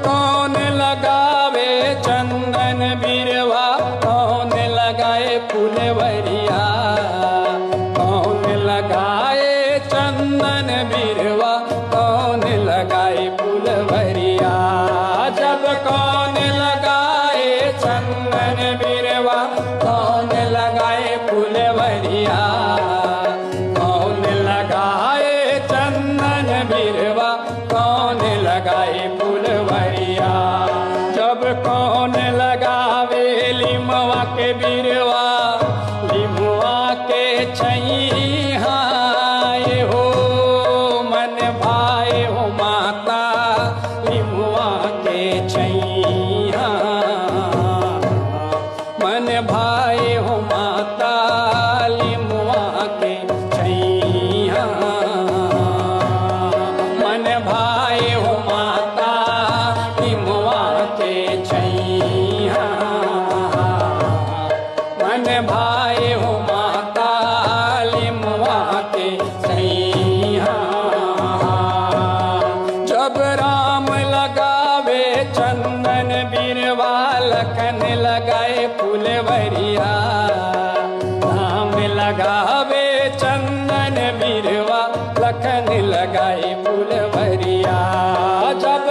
कौन लगावे चंदन बिरवा, कौन लगाए फुलवरिया, कौन लगाए चंदन बिरवा, कौन लगाए फुलवरिया। जब कौन लगाए चंदन बिरवा, कौन लगाए फुलवरिया, कौन लगाए चंदन बिरवा, कौन लगाए फुलवरिया। जब कौन लगावे लिमवा के बिरवा, लिमवा के छैया हो मन भाए हो माता, लिमवा के छैया मन भाए हो माता, लिमवा के छैया मन भाए हो माता, लिमवा के छैया मन भाए हो माता, लिमवा के छैया। जब राम लगावे चंदन बिरवा, लखन लगाए फुलवरिया, राम लगावे चंदन बिरवा, लखन लगाए फुलवरिया। जब